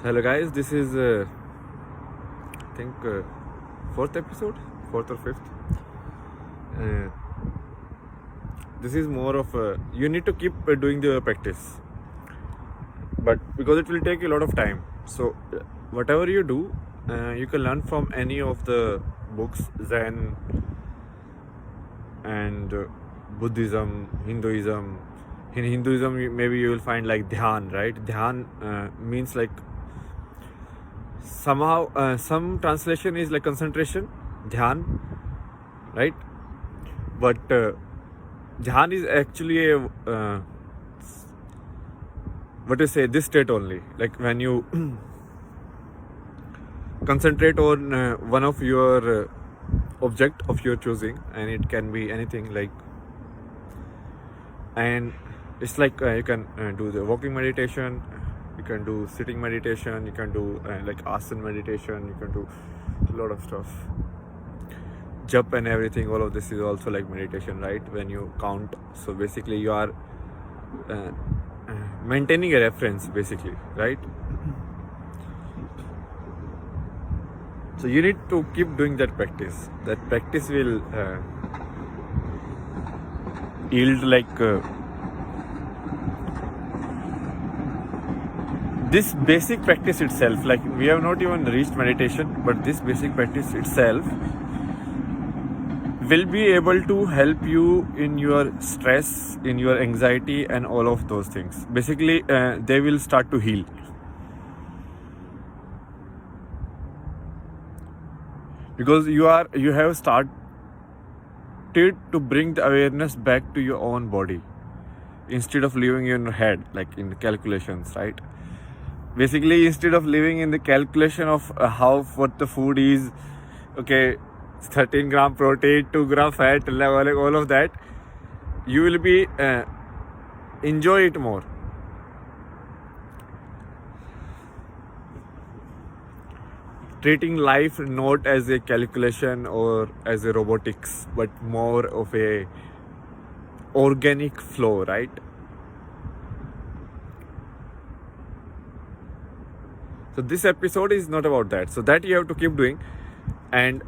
Hello guys, this is I think fourth episode, fourth or fifth. Uh, this is more of you need to keep doing the practice, but because it will take a lot of time. So whatever you do, you can learn from any of the books, Zen and Buddhism, Hinduism. In Hinduism, maybe you will find like Dhyan, right? Dhyan means like somehow some translation is like concentration, Dhyan, right? But Dhyan is actually a what to say, this state only, like when you concentrate on one of your object of your choosing, and it can be anything, like, and it's like you can do the walking meditation, you can do sitting meditation, you can do like asana meditation, you can do a lot of stuff, jump and everything. All of this is also like meditation, right? When you count, so basically you are maintaining a reference basically, right? So you need to keep doing that practice. That practice will yield like this basic practice itself. Like, we have not even reached meditation, but this basic practice itself will be able to help you in your stress, in your anxiety, and all of those things. Basically, they will start to heal. Because you have started to bring the awareness back to your own body instead of living in your head, like in calculations, right? Basically, instead of living in the calculation of what the food is, okay, 13 gram protein, 2 gram fat, all of that, you will be enjoy it more. Treating life not as a calculation or as a robotics, but more of a organic flow, right? So this episode is not about that. So that you have to keep doing, and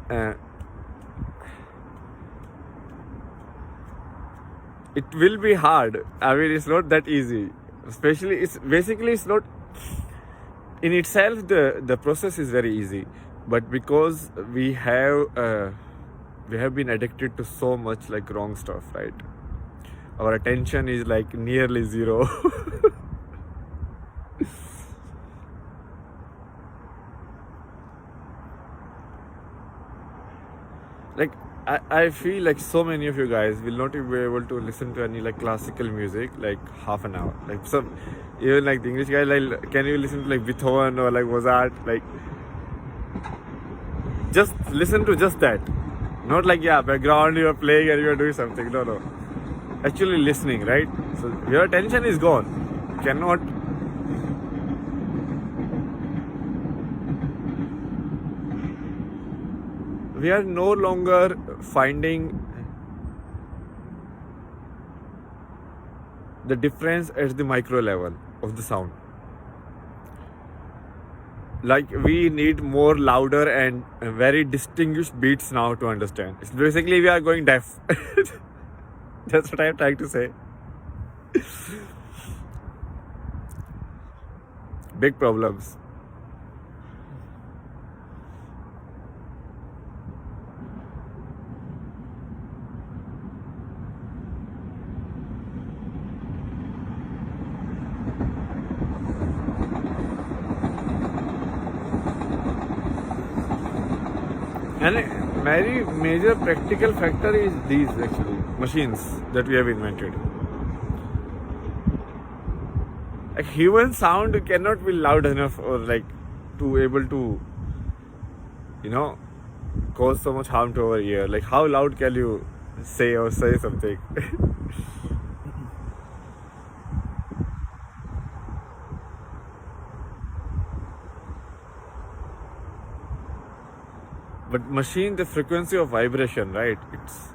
it will be hard. I mean, it's not that easy. Especially, it's not in itself. The process is very easy, but because we have been addicted to so much like wrong stuff, right? Our attention is like nearly zero. Like, I feel like so many of you guys will not be able to listen to any like classical music like half an hour. Like, some even like the English guys, like, can you listen to like Beethoven or like Mozart? Like, just listen to just that. Not like, yeah, background you are playing and you are doing something. No. Actually listening, right? So your attention is gone. You cannot. We are no longer finding the difference at the micro level of the sound. Like, we need more louder and very distinguished beats now to understand. It's basically we are going deaf. That's what I am trying to say. Big problems. And a very major practical factor is these actually machines that we have invented. Like, human sound cannot be loud enough or like to able to, cause so much harm to our ear. Like, how loud can you say something? But machine, the frequency of vibration, right? It's,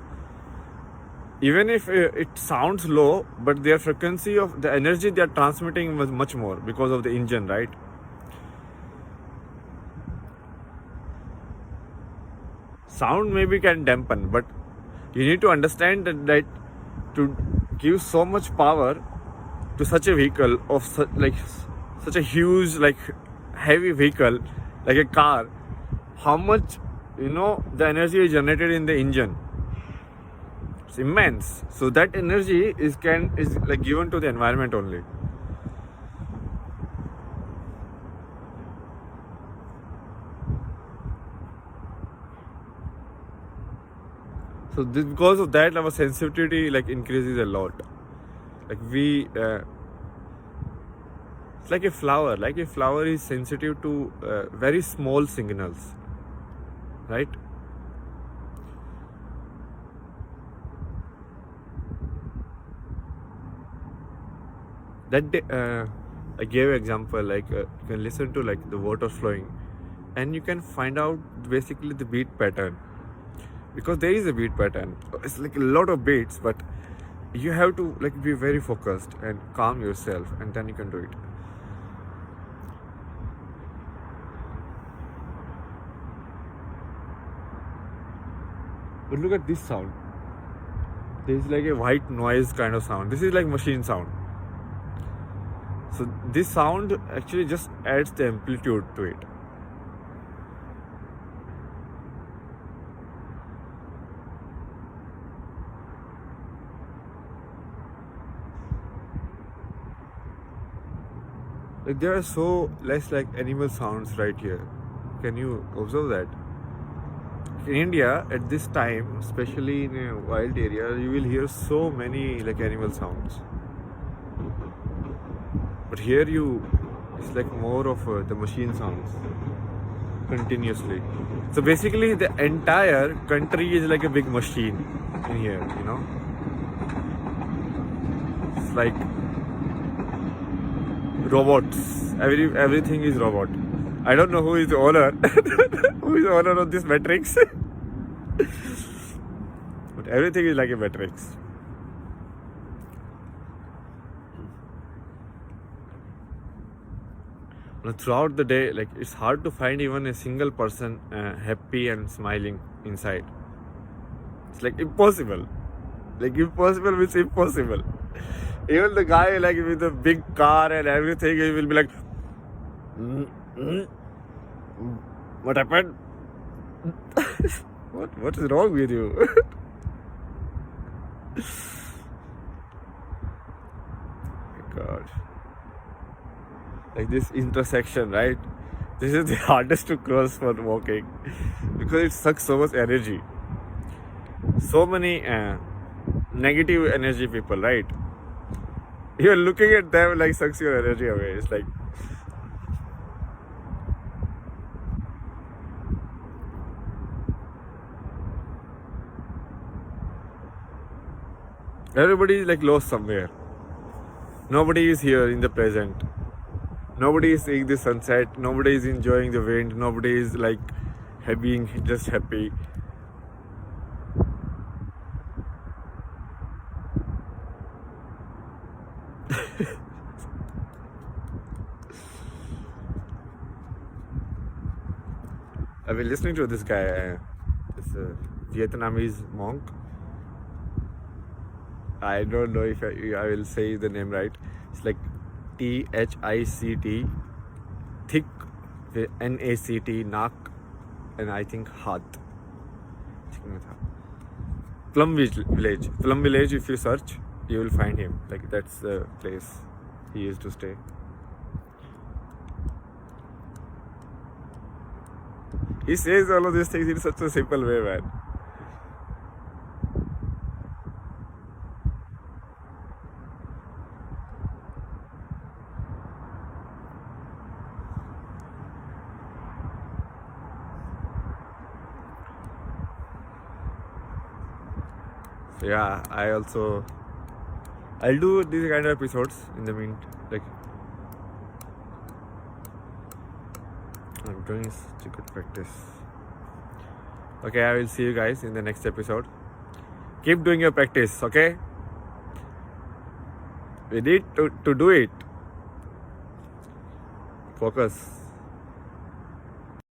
even if it sounds low, but their frequency of the energy they are transmitting was much more because of the engine, right? sound maybe can dampen, but you need to understand that to give so much power to such a vehicle of such a huge heavy vehicle like a car, how much the energy is generated in the engine. It's immense. So that energy is given to the environment only. So because of that, our sensitivity increases a lot. It's like a flower. Like a flower is sensitive to very small signals, right? That day, I gave an example. You can listen to the water flowing, and you can find out basically the beat pattern. Because there is a beat pattern. It's a lot of beats, but you have to be very focused and calm yourself, and then you can do it. But look at this sound. There is a white noise kind of sound. This is machine sound. So this sound actually just adds the amplitude to it. There are so less animal sounds right here. Can you observe that? In India, at this time, especially in a wild area, you will hear so many animal sounds. But here it's more of the machine sounds continuously. So basically, the entire country is like a big machine in here. It's like robots. Everything is robot. I don't know who is the owner. Who is the owner of this matrix? But everything is like a matrix. Throughout the day, it's hard to find even a single person happy and smiling inside. It's impossible. Impossible means impossible. Even the guy with the big car and everything, he will be like, what happened? What is wrong with you? God. This intersection, right? This is the hardest to cross for walking because it sucks so much energy. So many negative energy people, right? You're looking at them sucks your energy away. It's everybody is lost somewhere. Nobody is here in the present. Nobody is seeing the sunset. Nobody is enjoying the wind. Nobody is being just happy. I've been listening to this guy, this Vietnamese monk. I don't know if I will say the name right. It's THICT, thick, NACT, Nak, and I think Hath. Plum Village. Plum Village, if you search, you will find him. That's the place he used to stay. He says all of these things in such a simple way, man. So yeah, I'll do these kind of episodes in the I'm doing such a good practice. Okay, I will see you guys in the next episode. Keep doing your practice, okay? We need to do it. Focus.